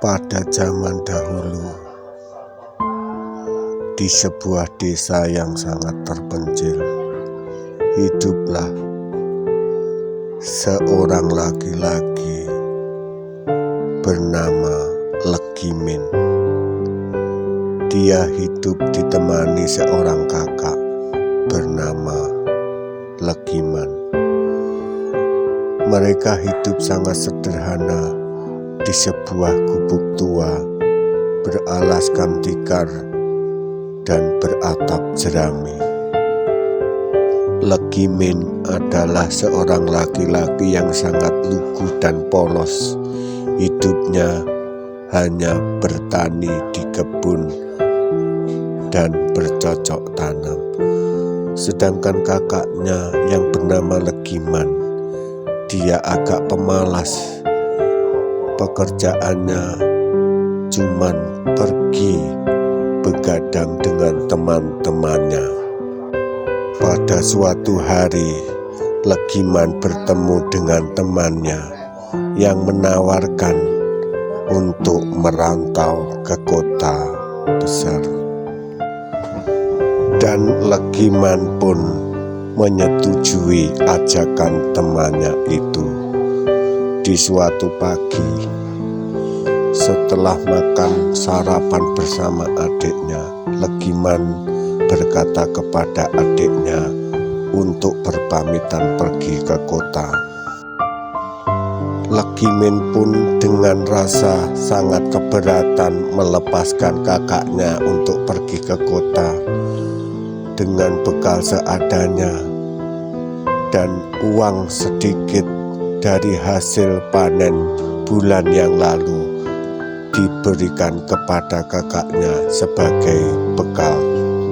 Pada zaman dahulu, di sebuah desa yang sangat terpencil, hiduplah seorang laki-laki bernama Legimin. Dia hidup ditemani seorang kakak bernama Legiman. Mereka hidup sangat sederhana di sebuah gubuk tua beralaskan tikar dan beratap jerami. Legimin adalah seorang laki-laki yang sangat lugu dan polos. Hidupnya hanya bertani di kebun dan bercocok tanam. Sedangkan kakaknya yang bernama Legiman, dia agak pemalas. Pekerjaannya cuman pergi begadang dengan teman-temannya. Pada suatu hari, Legiman bertemu dengan temannya yang menawarkan untuk merantau ke kota besar. Dan Legiman pun menyetujui ajakan temannya itu. Di suatu pagi, setelah makan sarapan bersama adiknya, Legiman berkata kepada adiknya untuk berpamitan pergi ke kota. Legimin pun dengan rasa sangat keberatan melepaskan kakaknya untuk pergi ke kota dengan bekal seadanya dan uang sedikit dari hasil panen bulan yang lalu diberikan kepada kakaknya sebagai bekal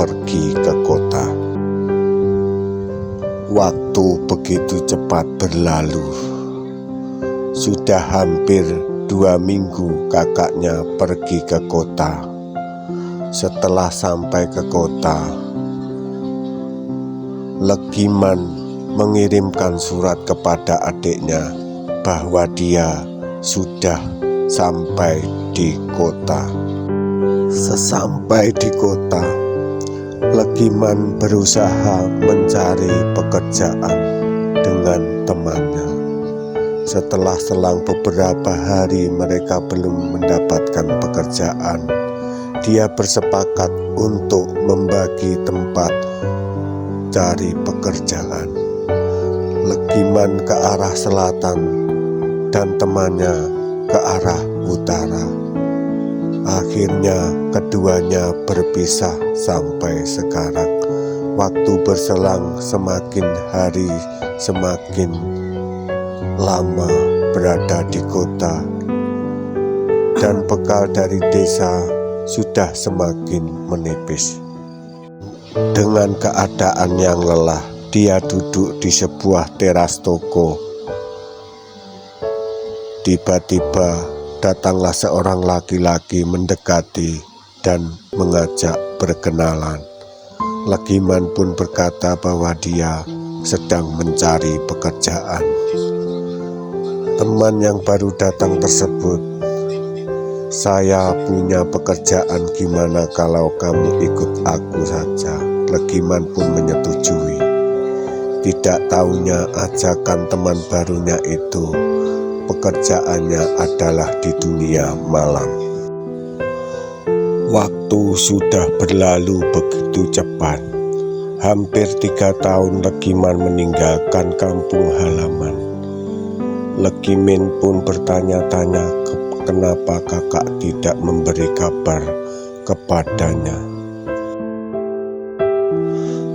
pergi ke kota. Waktu begitu cepat berlalu. Sudah hampir 2 minggu kakaknya pergi ke kota. Setelah sampai ke kota, Legiman mengirimkan surat kepada adiknya bahwa dia sudah sampai di kota. Sesampai di kota, Legiman berusaha mencari pekerjaan dengan temannya. Setelah selang beberapa hari mereka belum mendapatkan pekerjaan, dia bersepakat untuk membagi tempat cari pekerjaan. Legiman ke arah selatan dan temannya ke arah utara. Akhirnya keduanya berpisah sampai sekarang. Waktu berselang, semakin hari semakin lama berada di kota, dan bekal dari desa sudah semakin menipis. Dengan keadaan yang lelah, dia duduk di sebuah teras toko. Tiba-tiba datanglah seorang laki-laki mendekati dan mengajak berkenalan. Legiman pun berkata bahwa dia sedang mencari pekerjaan. Teman yang baru datang tersebut, "Saya punya pekerjaan, gimana kalau kamu ikut aku saja?" Legiman pun menyetujui. Tidak tahunya ajakan teman barunya itu, pekerjaannya adalah di dunia malam. Waktu sudah berlalu begitu cepat. Hampir 3 tahun Legiman meninggalkan kampung halaman. Legimin pun bertanya-tanya kenapa kakak tidak memberi kabar kepadanya.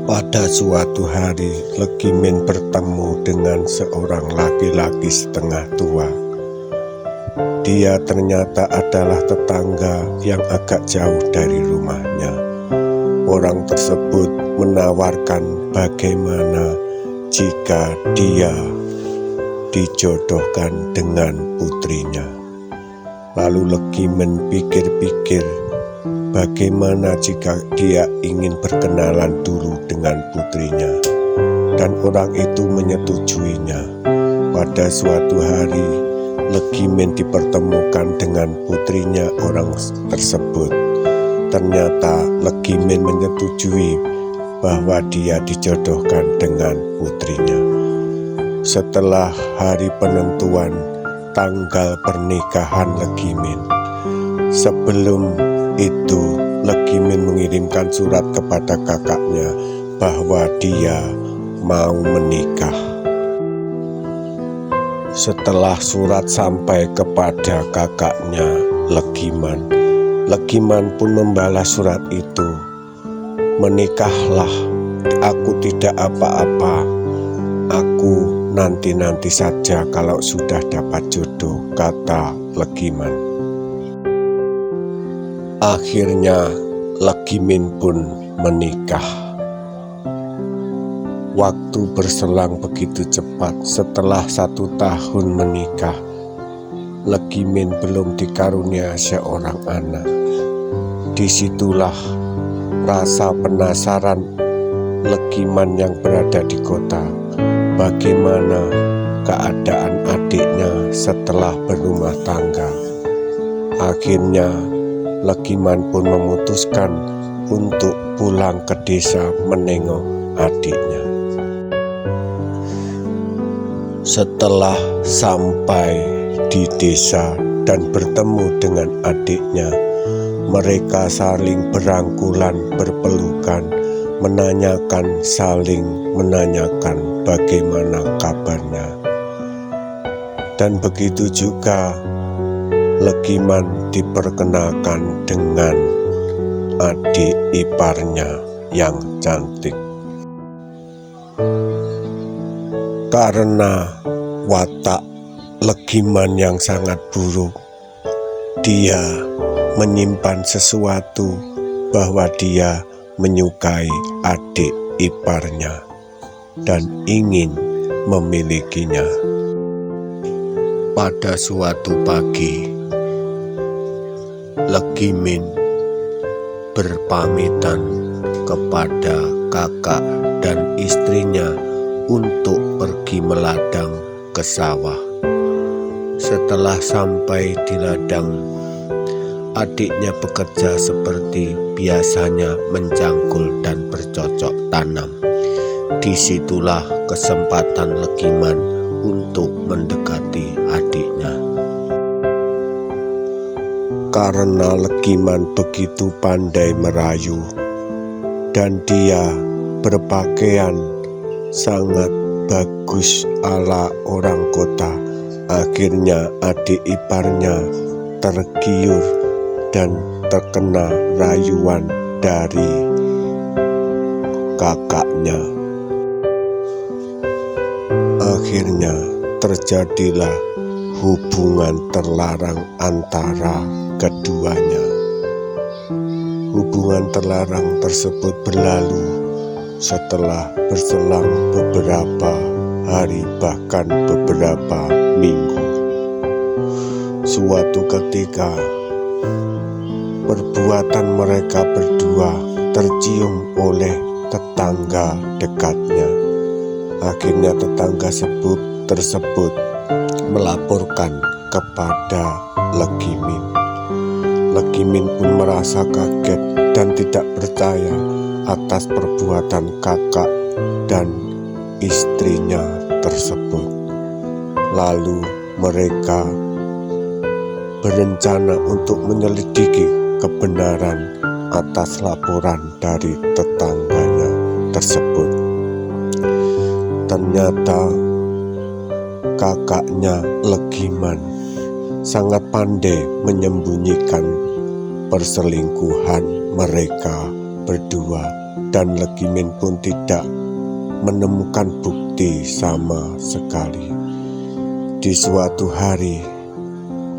Pada suatu hari, Legimin bertemu dengan seorang laki-laki setengah tua. Dia ternyata adalah tetangga yang agak jauh dari rumahnya. Orang tersebut menawarkan bagaimana jika dia dijodohkan dengan putrinya. Lalu Legimin pikir-pikir, bagaimana jika dia ingin berkenalan dulu dengan putrinya, dan orang itu menyetujuinya. Pada suatu hari, Legiman Legimin dipertemukan dengan putrinya orang tersebut. Ternyata Legimin menyetujui bahwa dia dijodohkan dengan putrinya. Setelah hari penentuan tanggal pernikahan Legimin, sebelum itu Legimin mengirimkan surat kepada kakaknya bahwa dia mau menikah. Setelah surat sampai kepada kakaknya Legiman pun membalas surat itu. "Menikahlah, aku tidak apa-apa. Aku nanti saja kalau sudah dapat jodoh," kata Legiman. Akhirnya Legimin pun menikah. Waktu berselang begitu cepat. Setelah 1 tahun menikah, Legimin belum dikarunia seorang anak. Disitulah rasa penasaran Legiman yang berada di kota, bagaimana keadaan adiknya setelah berumah tangga. Akhirnya Legiman pun memutuskan untuk pulang ke desa menengok adiknya. Setelah sampai di desa dan bertemu dengan adiknya, mereka saling berangkulan, berpelukan, saling menanyakan bagaimana kabarnya. Dan begitu juga Legiman diperkenalkan dengan adik iparnya yang cantik. Karena watak Legiman yang sangat buruk, dia menyimpan sesuatu bahwa dia menyukai adik iparnya dan ingin memilikinya. Pada suatu pagi, Legimin berpamitan kepada kakak dan istrinya untuk pergi meladang ke sawah. Setelah sampai di ladang, adiknya bekerja seperti biasanya, mencangkul dan bercocok tanam. Disitulah kesempatan Legiman untuk mendekati adiknya. Karena Legiman begitu pandai merayu dan dia berpakaian sangat bagus ala orang kota, akhirnya adik iparnya tergiur dan terkena rayuan dari kakaknya. Akhirnya terjadilah hubungan terlarang antara keduanya. Hubungan terlarang tersebut berlalu setelah berselang beberapa hari, bahkan beberapa minggu. Suatu ketika, perbuatan mereka berdua tercium oleh tetangga dekatnya. Akhirnya tetangga tersebut melaporkan kepada Legimin. Legimin pun merasa kaget dan tidak percaya atas perbuatan kakak dan istrinya tersebut. Lalu mereka berencana untuk menyelidiki kebenaran atas laporan dari tetangganya tersebut. Ternyata kakaknya Legiman sangat pandai menyembunyikan perselingkuhan mereka berdua, dan Legimin pun tidak menemukan bukti sama sekali. Di suatu hari,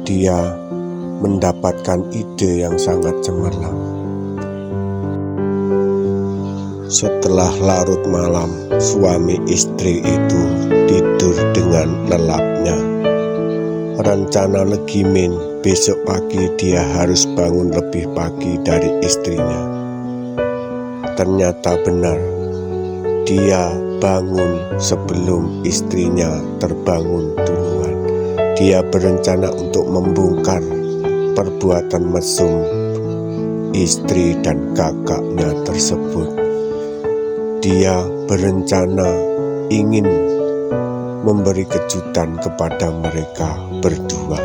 dia mendapatkan ide yang sangat cemerlang. Setelah larut malam, suami istri itu tidur dengan lelapnya. Rencana Legimin, besok pagi dia harus bangun lebih pagi dari istrinya. Ternyata benar, dia bangun sebelum istrinya terbangun duluan. Dia berencana untuk membongkar perbuatan mesum istri dan kakaknya tersebut. Dia berencana ingin memberi kejutan kepada mereka berdua.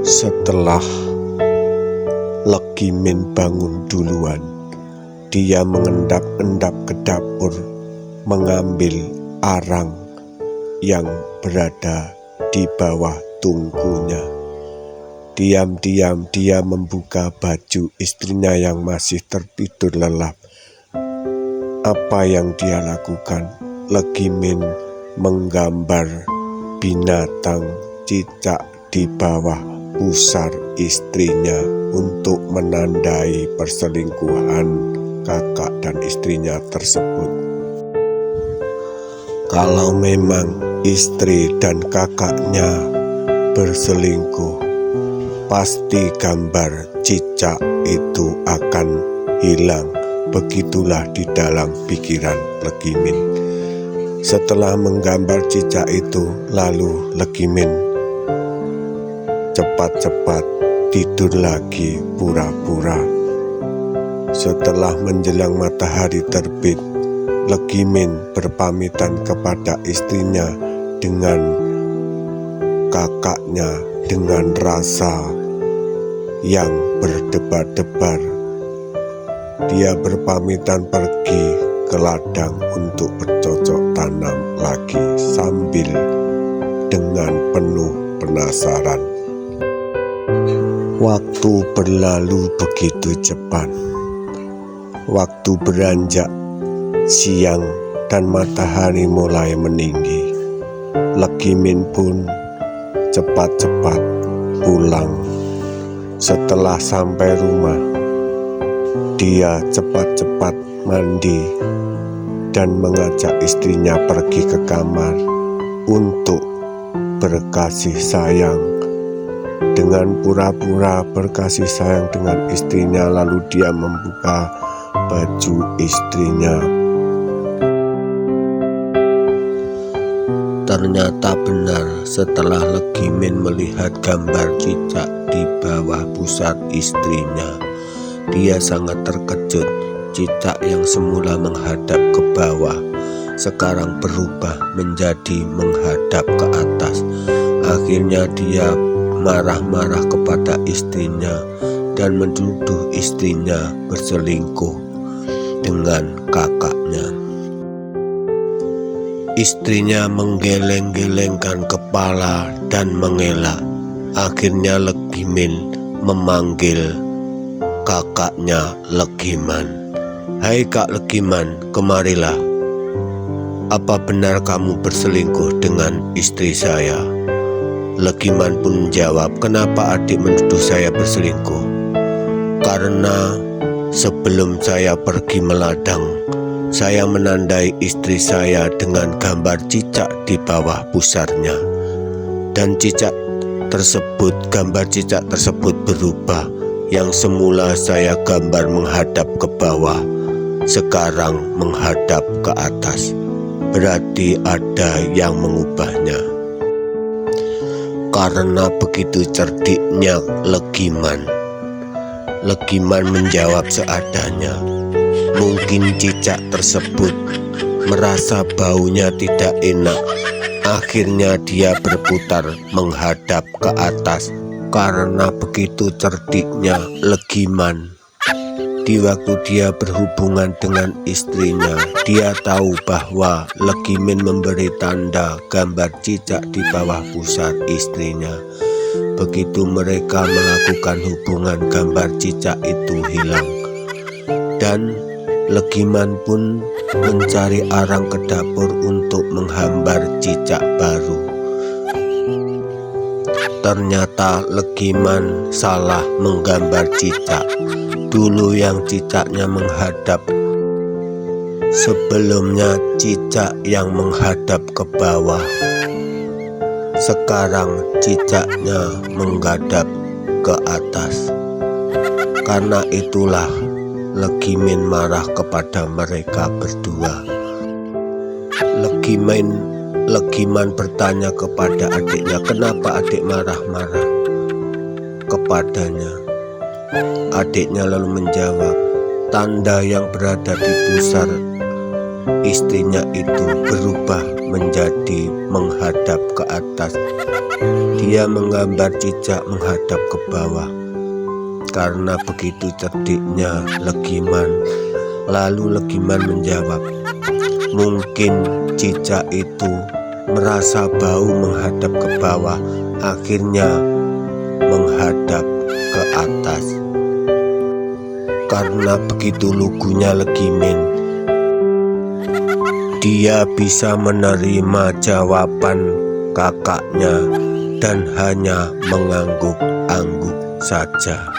Setelah Legimin bangun duluan, dia mengendap-endap ke dapur mengambil arang yang berada di bawah tungkunya. Diam-diam dia membuka baju istrinya yang masih tertidur lelap. Apa yang dia lakukan? Legimin menggambar binatang cicak di bawah pusar istrinya untuk menandai perselingkuhan kakak dan istrinya tersebut. Kalau memang istri dan kakaknya berselingkuh, pasti gambar cicak itu akan hilang. Begitulah di dalam pikiran Legimin. Setelah menggambar cicak itu, lalu Legimin cepat-cepat tidur lagi pura-pura. Setelah menjelang matahari terbit, Legimin berpamitan kepada istrinya dengan kakaknya dengan rasa yang berdebar-debar. Dia berpamitan pergi ke ladang untuk bercocok tanam lagi sambil dengan penuh penasaran. Waktu berlalu begitu cepat. Waktu beranjak siang dan matahari mulai meninggi. Legimin pun cepat-cepat pulang. Setelah sampai rumah, dia cepat-cepat mandi dan mengajak istrinya pergi ke kamar untuk berkasih sayang. Dengan pura-pura berkasih sayang dengan istrinya, lalu dia membuka baju istrinya. Ternyata benar, setelah Legimin melihat gambar cicak di bawah pusat istrinya, dia sangat terkejut. Cicak yang semula menghadap ke bawah sekarang berubah menjadi menghadap ke atas. Akhirnya dia marah-marah kepada istrinya dan menuduh istrinya berselingkuh dengan kakaknya. Istrinya menggeleng-gelengkan kepala dan mengelak. Akhirnya Legimin memanggil kakaknya Legiman. "Hai Kak Legiman, kemarilah. Apa benar kamu berselingkuh dengan istri saya?" Legiman pun menjawab, "Kenapa adik menuduh saya berselingkuh? Karena sebelum saya pergi meladang, saya menandai istri saya dengan gambar cicak di bawah pusarnya. Dan gambar cicak tersebut berubah. Yang semula saya gambar menghadap ke bawah, sekarang menghadap ke atas. Berarti ada yang mengubahnya." Karena begitu cerdiknya Legiman menjawab seadanya. Mungkin cicak tersebut merasa baunya tidak enak. Akhirnya dia berputar menghadap ke atas. Karena begitu cerdiknya Legiman, di waktu dia berhubungan dengan istrinya, dia tahu bahwa Legimin memberi tanda gambar cicak di bawah pusar istrinya. Begitu mereka melakukan hubungan, gambar cicak itu hilang. Dan Legiman pun mencari arang ke dapur untuk menghambar cicak baru. Ternyata Legiman salah menggambar cicak. Dulu yang cicaknya menghadap, sebelumnya cicak yang menghadap ke bawah. Sekarang cicaknya menghadap ke atas. Karena itulah Legimin marah kepada mereka berdua. Legiman bertanya kepada adiknya, kenapa adik marah-marah kepadanya. Adiknya lalu menjawab, tanda yang berada di pusar istrinya itu berubah menjadi menghadap ke atas. Dia menggambar cicak menghadap ke bawah. Karena begitu cerdiknya Legiman, lalu Legiman menjawab, mungkin cicak itu merasa bau menghadap ke bawah, akhirnya menghadap ke atas. Karena begitu lugunya Legiman, dia bisa menerima jawaban kakaknya dan hanya mengangguk-angguk saja.